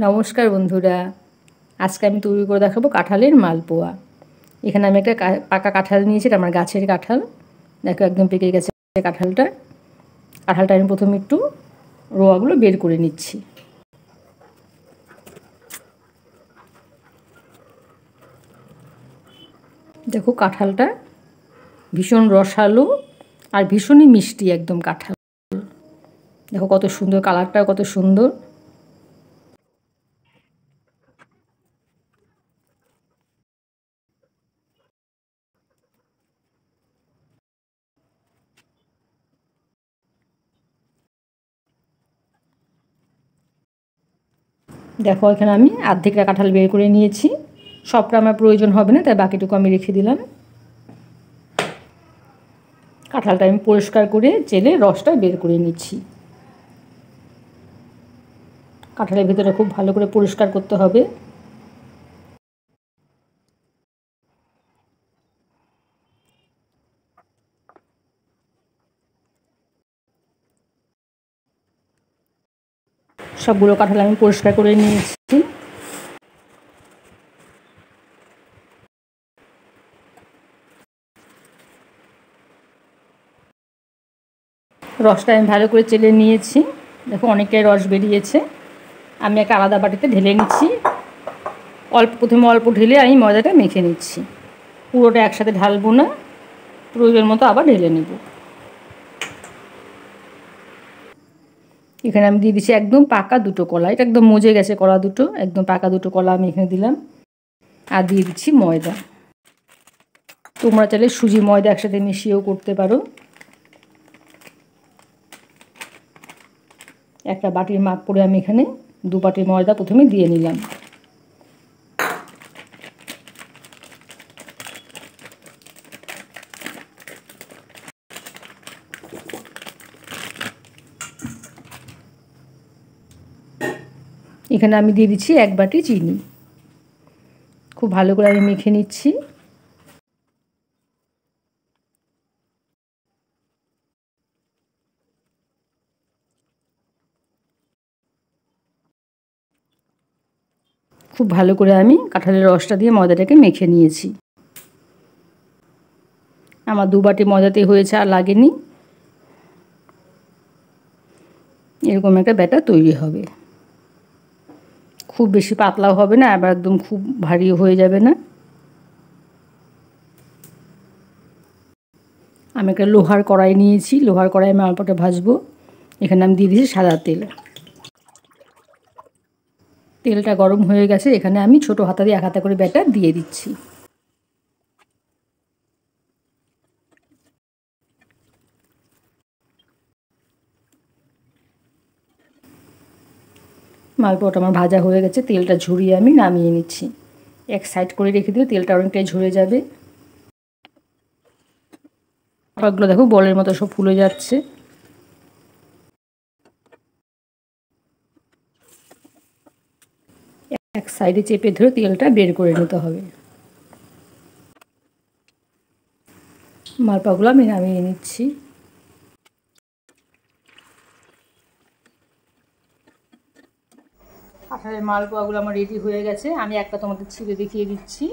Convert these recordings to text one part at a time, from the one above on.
নমস্কার বন্ধুরা, আজকে আমি তৈরি করে দেখাবো কাঁঠালের মালপোয়া। এখানে আমি একটা পাকা কাঁঠাল নিয়েছি, এটা আমার গাছের কাঁঠাল। দেখো একদম পেকে গেছে কাঁঠালটা। আমি প্রথমে একটু রোয়াগুলো বের করে নিচ্ছি। দেখো কাঁঠালটা ভীষণ রসালো আর ভীষণই মিষ্টি একদম কাঁঠাল। দেখো কত সুন্দর কালারটাও কত সুন্দর। দেখো এখানে আমি অর্ধেকটা কাঁঠাল বের করে নিয়েছি। সবটা আমার প্রয়োজন হবে না, তাই বাকিটুকু আমি রেখে দিলাম। কাঁঠালটা আমি পরিষ্কার করে চেলে রসটা বের করে নিচ্ছি। কাঁঠালের ভিতরে খুব ভালো করে পরিষ্কার করতে হবে। সবগুলো কাঁঠাল আমি পরিষ্কার করে নিয়েছি। রসটা আমি ভালো করে চেলে নিয়েছি। দেখো অনেকটাই রস বেরিয়েছে। আমি একটা আলাদা বাটিতে ঢেলে নিচ্ছি। প্রথমে অল্প ঢেলে আমি ময়দাটা মেখে নিচ্ছি। পুরোটা একসাথে ঢালবো না, প্রয়োজন মতো আবার ঢেলে নেব। এখানে আমি দিয়ে দিচ্ছি একদম পাকা দুটো কলা। এটা একদম মজে গেছে কলা দুটো, একদম পাকা দুটো কলা আমি এখানে দিলাম। আর দিয়ে দিচ্ছি ময়দা। তোমরা চাইলে সুজি ময়দা একসাথে মিশিয়েও করতে পারো। একটা বাটির মাপ করে আমি এখানে 2 বাটি ময়দা প্রথমে দিয়ে নিলাম। এখানে আমি দিয়ে দিচ্ছি 1 বাটি চিনি। খুব ভালো করে আমি মেখে নিচ্ছি। খুব ভালো করে আমি কাঁঠালের রসটা দিয়ে ময়দাটাকে মেখে নিয়েছি। আমার 2 বাটি ময়দাতে হয়েছে, আর লাগেনি। এরকম একটা ব্যাটার তৈরি হবে। খুব বেশি পাতলাও হবে না, আবার একদম খুব ভারীও হয়ে যাবে না। আমি একটা লোহার কড়াই নিয়েছি। লোহার কড়াই আমি অল্পটা ভাজবো। এখানে আমি দিয়ে দিয়েছি সাদা তেল। তেলটা গরম হয়ে গেছে। এখানে আমি ছোটো হাতা দিয়ে 1 হাতা করে ব্যাটার দিয়ে দিচ্ছি। মালপোয়াটা আমার ভাজা হয়ে গেছে। তেলটা ঝরিয়ে আমি নামিয়ে নিচ্ছি। এক সাইড করে রেখে দিলে তেলটা অনেকটাই ঝরে যাবে। পাকগুলো দেখো বলের মতো সব ফুলে যাচ্ছে। এক সাইডে চেপে ধরে তেলটা বের করে নিতে হবে। মালপোয়াগুলো আমি নামিয়ে নিচ্ছি। কাঁঠালের মালপোয়াগুলো আমার রেডি হয়ে গেছে। আমি একটা তোমাদের ছিঁড়ে দেখিয়ে দিচ্ছি।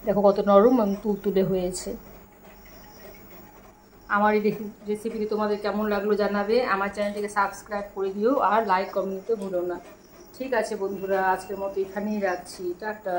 দেখো কত নরম এবং তুলতুলে হয়েছে। আমার এই রেসিপিটি তোমাদের কেমন লাগলো জানাবে। আমার চ্যানেলটিকে সাবস্ক্রাইব করে দিও, আর লাইক কমেন্ট দিতে ভুলো না। ঠিক আছে বন্ধুরা, আজকের মতো এখানেই রাখছি। টাটা।